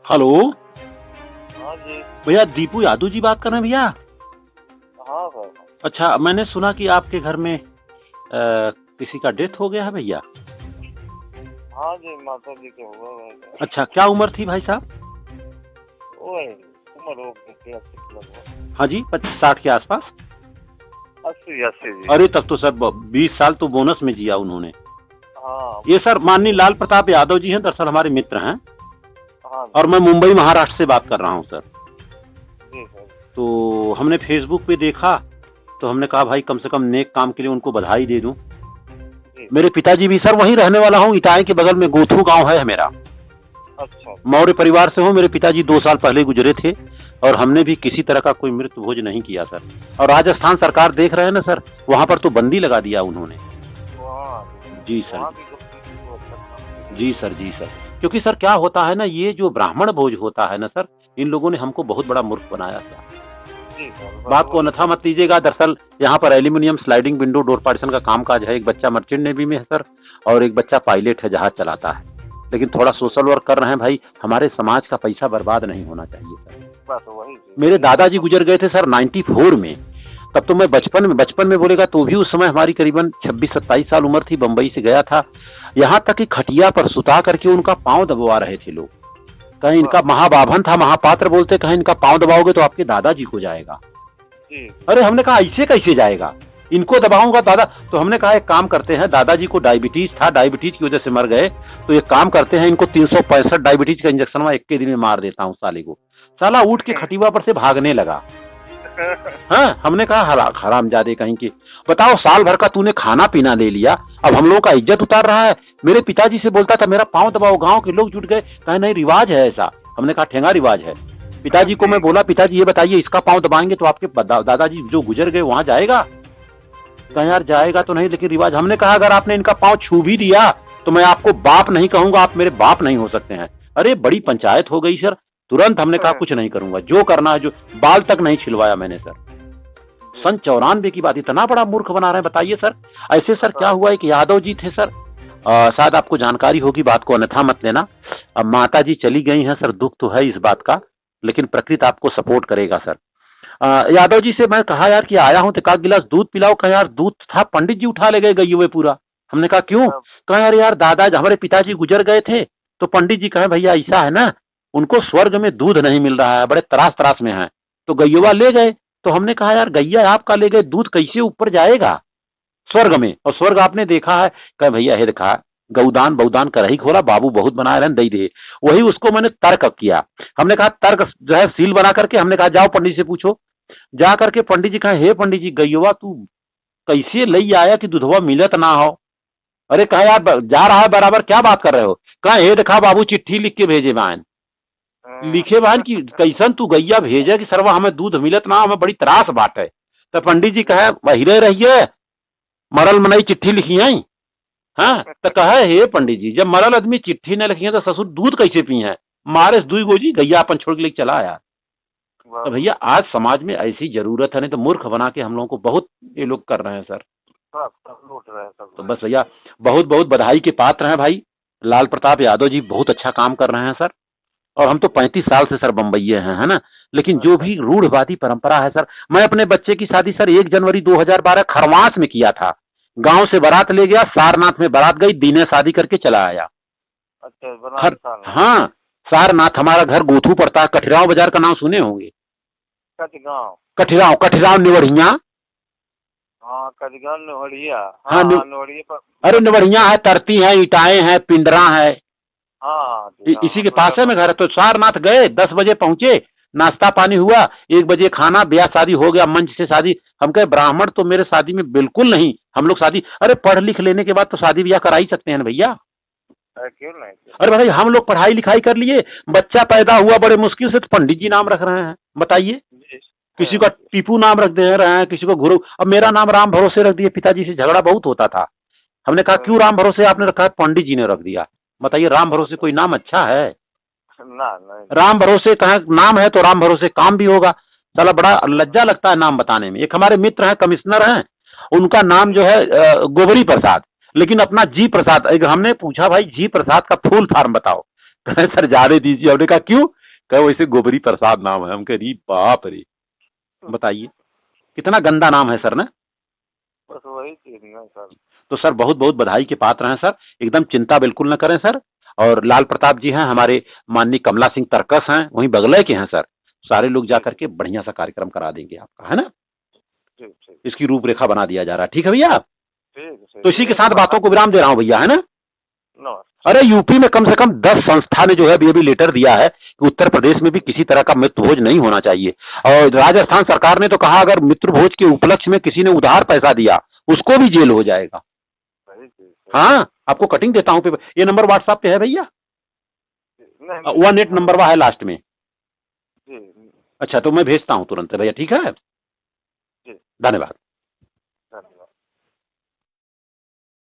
Hello हाँ जी। भैया, दीपू यादव जी बात कर रहे हैं भैया? हाँ सर। अच्छा, मैंने सुना कि आपके घर में किसी का डेथ हो गया है भैया। हाँ जी, माता जी के हुआ है। अच्छा, क्या उम्र थी भाई साहब? वो है, उम्र हो गई 80 लगभग। हाँ जी, 50-60 के आसपास। 80 जी। अरे तब तो सर 20 साल तो बोनस में जिया उन्होंने। हाँ। ये सर माननीय लाल प्रताप यादव जी हैं, दरअसल हमारे मित्र हैं। हाँ और मैं मुंबई महाराष्ट्र से बात कर रहा हूँ सर। जी सर। तो हमने फेसबुक पे देखा, तो हमने कहा भाई कम से कम नेक काम के लिए उनको बधाई दे दूं। मेरे पिताजी भी सर वहीं रहने वाला हूँ, इटाए के बगल में गोथू गांव है मेरा। अच्छा। मौर्य परिवार से हूँ। मेरे पिताजी 2 साल पहले गुजरे थे और हमने भी किसी तरह का कोई मृत्यु भोज नहीं किया सर। और राजस्थान सरकार देख रहे हैं ना सर, वहां पर तो बंदी लगा दिया उन्होंने। जी सर, जी सर, जी सर। क्योंकि सर क्या होता है ना, ये जो ब्राह्मण भोज होता है ना सर, इन लोगों ने हमको बहुत बड़ा मूर्ख बनाया था। बात को अन्यथा मत लीजिएगा। दरअसल यहाँ पर aluminium sliding window door partition का कामकाज है। एक बच्चा मर्चेंट नेवी में है सर, और एक बच्चा पायलट है, जहाज चलाता है। लेकिन थोड़ा सोशल वर्क कर रहे हैं भाई। हमारे समाज का पैसा बर्बाद नहीं होना चाहिए सर। मेरे दादाजी गुजर गए थे सर 94 में। तब तो मैं बचपन में बोलेगा तो भी उस समय हमारी करीबन 26-27 साल उम्र थी। बंबई से गया था, यहाँ तक कि खटिया पर सुता करके उनका पांव दबवा रहे थे लोग। कहीं इनका महाबाभन था, महापात्र बोलते, कहीं इनका पांव दबाओगे तो आपके दादाजी को जाएगा। अरे हमने कहा ऐसे कैसे जाएगा, इनको दबाऊंगा दादा। तो हमने कहा एक काम करते हैं, दादाजी को डायबिटीज था, डायबिटीज की वजह से मर गए, तो एक काम करते हैं, इनको 365 डायबिटीज का इंजेक्शन मैं 1 के दिन में मार देता हूँ साले को। साला उठ के खटिया पर से भागने लगा। हाँ, हमने कहा हरामजादे कहीं के। बताओ, साल भर का तूने खाना पीना ले लिया, अब हम लोगों का इज्जत उतार रहा है। मेरे पिताजी से बोलता था मेरा पांव दबाओ, गांव के लोग जुट गए, कहा नहीं रिवाज है ऐसा। हमने कहा ठेंगा रिवाज है। पिताजी को मैं बोला, पिताजी ये बताइए इसका पांव दबाएंगे तो आपके दादाजी जो गुजर गए वहां जाएगा? कहा यार जाएगा तो नहीं, लेकिन रिवाज। हमने कहा अगर आपने इनका पांव छू भी दिया तो मैं आपको बाप नहीं कहूंगा, आप मेरे बाप नहीं हो सकते हैं। अरे बड़ी पंचायत हो गई सर। तुरंत हमने कहा कुछ नहीं करूंगा, जो करना है, जो बाल तक नहीं छिलवाया मैंने सर। सन 94 की बात, इतना बड़ा मूर्ख बना रहे हैं, बताइए सर। ऐसे सर क्या हुआ है कि यादव जी थे सर, शायद आपको जानकारी होगी, बात को अन्यथा मत लेना। अब माता जी चली गई हैं सर, दुख तो है इस बात का, लेकिन प्रकृति आपको सपोर्ट करेगा सर। यादव जी से मैं कहा यार कि आया हूं तो 1 गिलास दूध पिलाओ। कहा यार दूध था, पंडित जी उठा ले गए हुए पूरा। हमने कहा क्यों? कहा यार दादा हमारे पिताजी गुजर गए थे, तो पंडित जी कहे भैया ऐसा है ना, उनको स्वर्ग में दूध नहीं मिल रहा है, बड़े त्रास में है, तो गैया ले गए। तो हमने कहा यार गैया आपका ले गए, दूध कैसे ऊपर जाएगा स्वर्ग में? और स्वर्ग आपने देखा है? कहे भैया हे देखा, गौदान बहुदान कर ही खोला, बाबू बहुत बनाए रहन दई दे। वही उसको मैंने तर्क किया। हमने कहा तर्क जो है सील बना करके, हमने कहा जाओ पंडित से पूछो। जा करके पंडित जी कहे हे पंडित जी, गैया तू कैसे लई आया कि दूधवा मिलत ना हो? अरे कहा यार जा रहा है बराबर, क्या बात कर रहे हो? कहा हे देखा बाबू, चिट्ठी लिख के भेजे बहन, लिखे बहन की कैसन तू गैया भेजे कि सरवा हमें दूध मिलत ना, हमें बड़ी त्रास बात है। तो पंडित जी कहे वहीरे रहिए, मरल मनई चिट्ठी लिखी आई। हाँ, तो कहे हे पंडित जी, जब मरल आदमी चिट्ठी न लिखी है तो ससुर दूध कैसे पी है? मारे दुई गोजी गैया अपन छोड़ के लेके चला आया। तो भैया आज समाज में ऐसी जरूरत है, नहीं तो मूर्ख बना के हम लोगों को बहुत ये लोग कर रहे हैं सर। तो बस भैया बहुत बहुत बधाई के पात्र हैं भाई। लाल प्रताप यादव जी बहुत अच्छा काम कर रहे हैं सर। और हम तो 35 साल से सर बम्बई हैं, है ना। लेकिन जो भी रूढ़वादी परंपरा है सर, मैं अपने बच्चे की शादी सर 1 जनवरी 2012 खरवास में किया था। गांव से बारात ले गया, सारनाथ में बारात गई, दिने शादी करके चला आया। अच्छा, हाँ, सारनाथ हमारा घर गोथू पड़ता है, कठिराव बाजार का नाम सुने होंगे। कठिराव निवढ़िया। हाँ, निवढ़िया। हाँ, अरे निवढ़िया है, तरती है, इटाए हैं, पिंडरा है। हाँ, इसी के पास है में घर है। तो सारनाथ गए, 10 बजे पहुंचे, नाश्ता पानी हुआ, 1 बजे खाना, ब्याह शादी हो गया, मंच से शादी। हम कहे ब्राह्मण तो मेरे शादी में बिल्कुल नहीं, हम लोग शादी, अरे पढ़ लिख लेने के बाद तो शादी ब्याह करा ही सकते हैं भैया। क्यों नहीं? अरे भाई हम लोग पढ़ाई लिखाई कर लिए, बच्चा पैदा हुआ बड़े मुश्किल से, तो पंडित जी नाम रख रहे हैं, बताइए। किसी का टीपू नाम रख दे रहे हैं, किसी को गुरु। अब मेरा नाम राम भरोसे रख दिए, पिताजी से झगड़ा बहुत होता था। हमने कहा क्यों राम भरोसे आपने रखा है? पंडित जी ने रख दिया। बताइए राम भरोसे कोई नाम अच्छा है? ना, नहीं। राम भरोसे कहा नाम है तो राम भरोसे काम भी होगा। साला बड़ा लज्जा लगता है नाम बताने में। एक हमारे मित्र हैं, कमिश्नर हैं, उनका नाम जो है गोबरी प्रसाद, लेकिन अपना जी प्रसाद। हमने पूछा भाई जी प्रसाद का फुल फॉर्म बताओ। कहे सर जाने दीजिए। हमने कहा क्यों? कहे वैसे गोबरी प्रसाद नाम है। हम कह रही बाप रे, बताइए कितना गंदा नाम है सर ना। बस वही चीज ना सर। तो सर बहुत बहुत बधाई के पात्र हैं सर, एकदम चिंता बिल्कुल न करें सर। और लाल प्रताप जी हैं हमारे, माननीय कमला सिंह तरकस हैं वहीं बगले के हैं सर, सारे लोग जाकर के बढ़िया सा कार्यक्रम करा देंगे आपका, है ना। ठीक ठीक इसकी रूपरेखा बना दिया जा रहा है, ठीक है भैया। ठीक तो इसी के साथ बातों को विराम दे रहा हूँ भैया, है ना। नमस्कार। अरे यूपी में कम से कम 10 संस्था ने जो है अभी लेटर दिया है कि उत्तर प्रदेश में भी किसी तरह का मित्र भोज नहीं होना चाहिए। और राजस्थान सरकार ने तो कहा अगर मित्र भोज के उपलक्ष्य में किसी ने उधार पैसा दिया उसको भी जेल हो जाएगा। हाँ, आपको कटिंग देता हूँ, ये नंबर व्हाट्सएप पे है भैया, 18 नंबर है लास्ट में। अच्छा, तो मैं भेजता हूँ तुरंत भैया, ठीक है, धन्यवाद।